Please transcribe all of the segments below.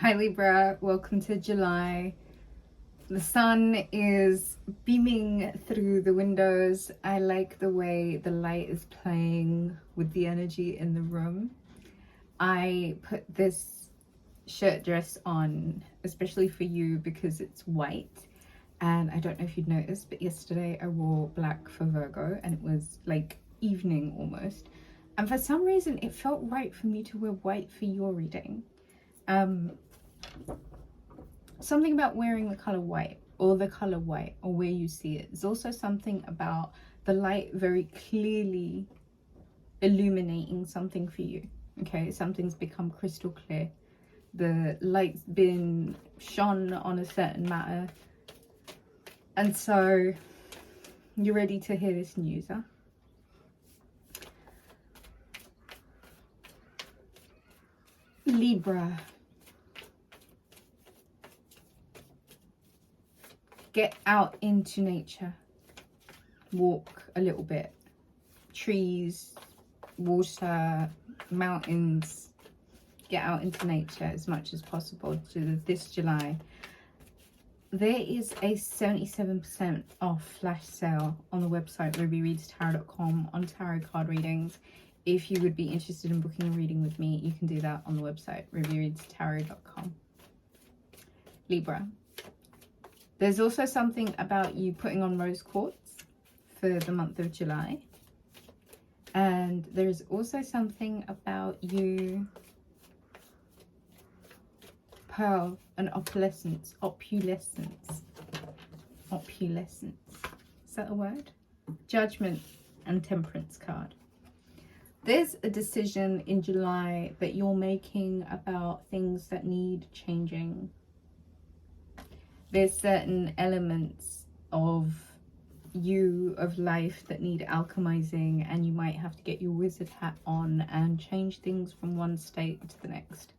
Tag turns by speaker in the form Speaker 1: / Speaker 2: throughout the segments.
Speaker 1: Hi Libra, welcome to July. The sun is beaming through the windows. I like the way the light is playing with the energy in the room. I put this shirt dress on especially for you because it's white, and I don't know if you'd noticed, but yesterday I wore black for Virgo and it was like evening almost, and for some reason it felt right for me to wear white for your reading. Something about wearing the color white or where you see it. There's also something about the light very clearly illuminating something for you. Okay, something's become crystal clear. The light's been shone on a certain matter, and so you're ready to hear this news, huh? Libra. Get out into nature. Walk a little bit. Trees, water, mountains. Get out into nature as much as possible this July. There is a 77% off flash sale on the website rubyreadstarot.com on tarot card readings. If you would be interested in booking a reading with me, you can do that on the website rubyreadstarot.com. Libra. There's also something about you putting on rose quartz for the month of July. And there's also something about you pearl and opulescence. Opulescence. Is that a word? Judgment and temperance card. There's a decision in July that you're making about things that need changing. There's certain elements of life that need alchemizing, and you might have to get your wizard hat on and change things from one state to the next.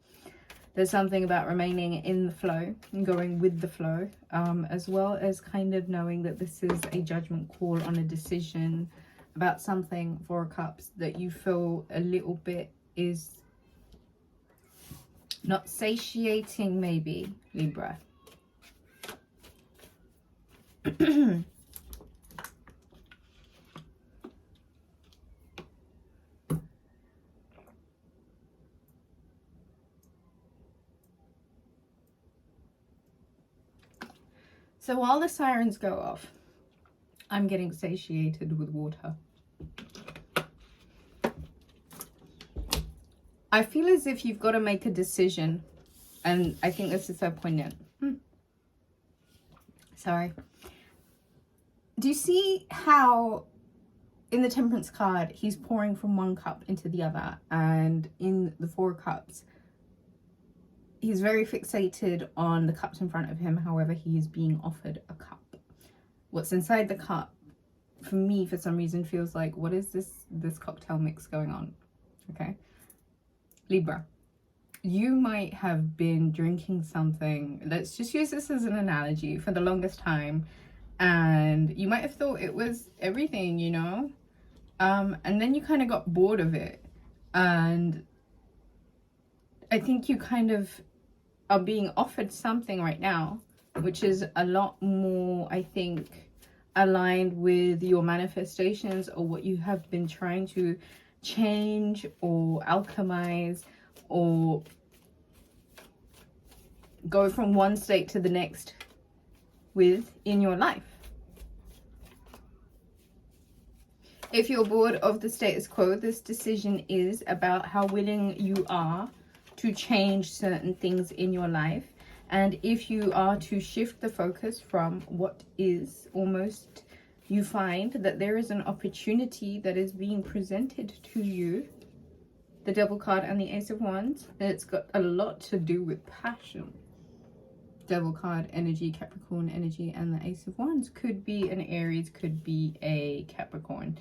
Speaker 1: There's something about remaining in the flow and going with the flow, as well as kind of knowing that this is a judgment call on a decision about something, Four of Cups, that you feel a little bit is not satiating, maybe, Libra. So while the sirens go off, I'm getting satiated with water. I feel as if you've got to make a decision, and I think this is so poignant. Sorry. Do you see how in the Temperance card he's pouring from one cup into the other, and in the Four of Cups he's very fixated on the cups in front of him. However, he is being offered a cup. What's inside the cup, for me, for some reason, feels like, what is this cocktail mix going on? Okay. Libra. You might have been drinking something, let's just use this as an analogy, for the longest time, and you might have thought it was everything, you know? And then you kind of got bored of it. And I think you kind of are being offered something right now, which is a lot more, I think, aligned with your manifestations or what you have been trying to change or alchemize or go from one state to the next with in your life. If you're bored of the status quo, this decision is about how willing you are to change certain things in your life. And if you are to shift the focus from what is, almost, you find that there is an opportunity that is being presented to you. The Devil card and the Ace of Wands. It's got a lot to do with passion. Devil card energy, Capricorn energy, and the Ace of Wands could be an Aries, could be a Capricorn,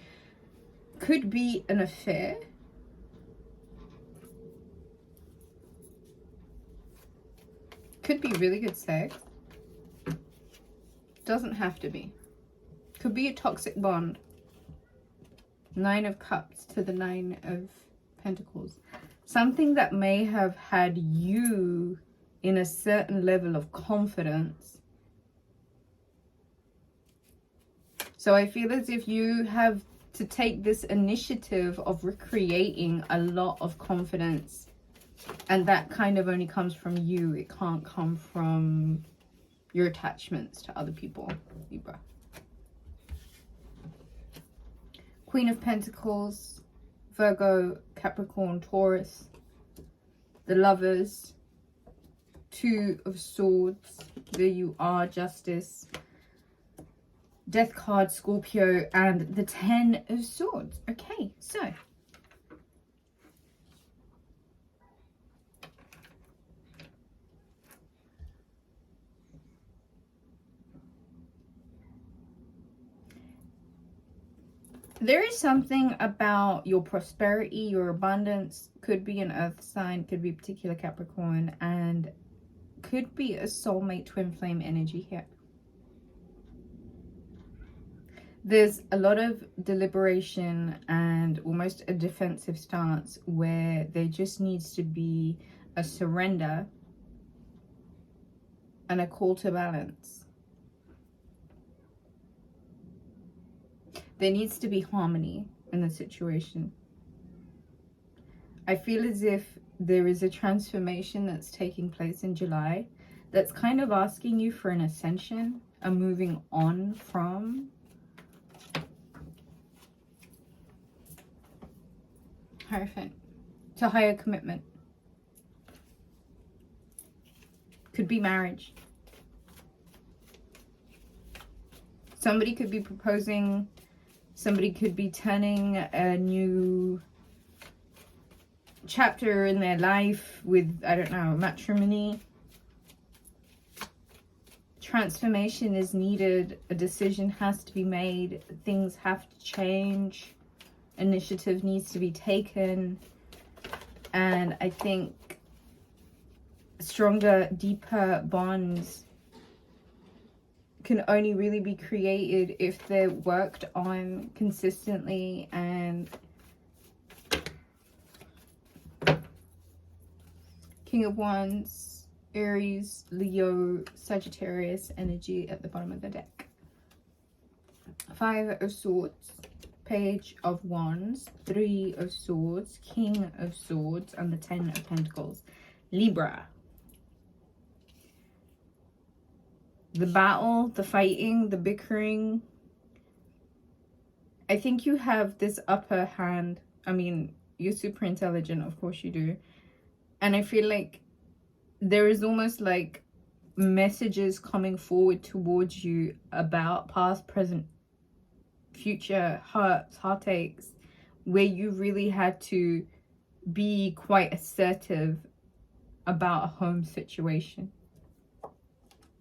Speaker 1: could be an affair. Could be really good sex. Doesn't have to be. Could be a toxic bond. Nine of Cups to the Nine of Pentacles. Something that may have had you in a certain level of confidence. So I feel as if you have to take this initiative of recreating a lot of confidence, and that kind of only comes from you. It can't come from your attachments to other people, Libra. Queen of Pentacles, Virgo, Capricorn, Taurus, the Lovers, Two of Swords, there you are, Justice, Death card, Scorpio, and the Ten of Swords. Okay, so there is something about your prosperity, your abundance, could be an earth sign, could be a particular Capricorn, and could be a soulmate twin flame energy here. There's a lot of deliberation and almost a defensive stance where there just needs to be a surrender and a call to balance. There needs to be harmony in the situation. I feel as if there is a transformation that's taking place in July that's kind of asking you for an ascension, a moving on from. Hierophant, to higher commitment. Could be marriage. Somebody could be proposing. Somebody could be turning a new chapter in their life with, I don't know, matrimony. Transformation is needed. A decision has to be made. Things have to change. Initiative needs to be taken. And I think stronger, deeper bonds can only really be created if they're worked on consistently. And King of Wands, Aries, Leo, Sagittarius energy at the bottom of the deck. Five of Swords, Page of Wands, Three of Swords, King of Swords, and the Ten of Pentacles. Libra. The battle, the fighting, the bickering. I think you have this upper hand. I mean, you're super intelligent, of course you do. And I feel like there is almost like messages coming forward towards you about past, present, future hurts, heartaches, where you really had to be quite assertive about a home situation.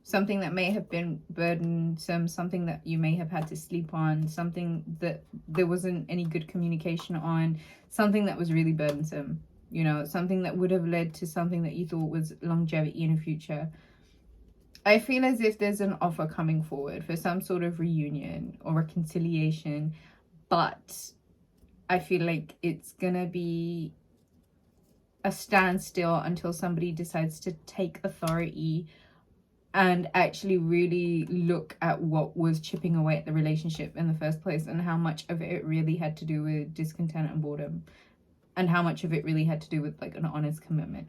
Speaker 1: Something that may have been burdensome, something that you may have had to sleep on, something that there wasn't any good communication on, something that was really burdensome, you know, something that would have led to something that you thought was longevity in the future. I feel as if there's an offer coming forward for some sort of reunion or reconciliation, but I feel like it's gonna be a standstill until somebody decides to take authority and actually really look at what was chipping away at the relationship in the first place, and how much of it really had to do with discontent and boredom, and how much of it really had to do with like an honest commitment.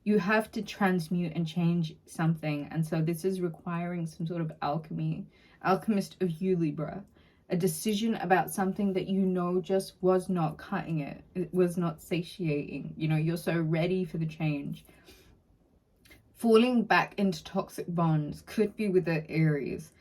Speaker 1: You have to transmute and change something, and so this is requiring some sort of alchemist of you, Libra. A decision about something that you know just was not cutting it. It was not satiating. You know, you're so ready for the change. Falling back into toxic bonds could be with the Aries.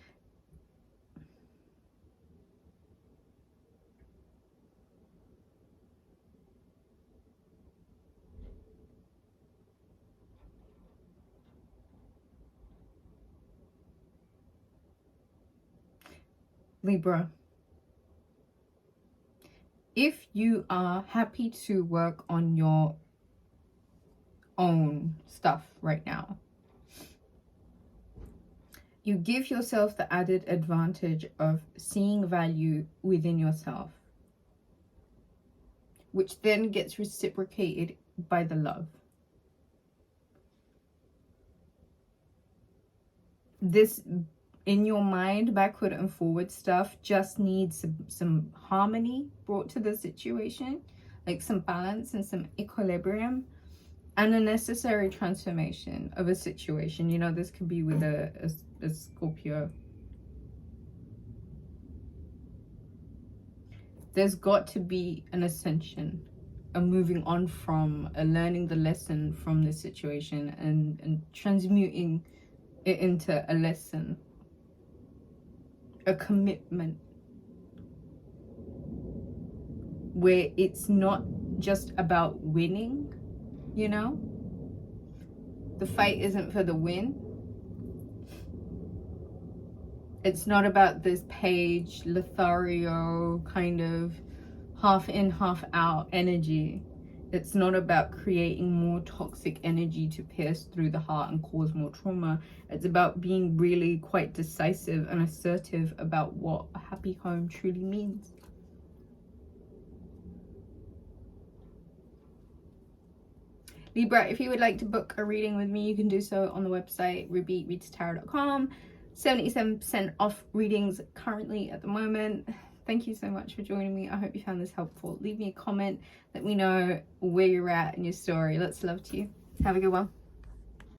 Speaker 1: Libra. If you are happy to work on your own stuff right now, you give yourself the added advantage of seeing value within yourself, which then gets reciprocated by the love. this in your mind, backward and forward stuff just needs some harmony brought to the situation, like some balance and some equilibrium, and a necessary transformation of a situation. You know, this could be with a Scorpio. There's got to be an ascension, a moving on from, a learning the lesson from this situation and transmuting it into a lesson, a commitment, where it's not just about winning, you know? The fight isn't for the win. It's not about this Page, Lothario kind of half in, half out energy. It's not about creating more toxic energy to pierce through the heart and cause more trauma. It's about being really quite decisive and assertive about what a happy home truly means. Libra, if you would like to book a reading with me, you can do so on the website rubyreadstarot.com. 77% off readings currently at the moment. Thank you so much for joining me. I hope you found this helpful. Leave me a comment. Let me know where you're at in your story. Lots of love to you. Have a good one.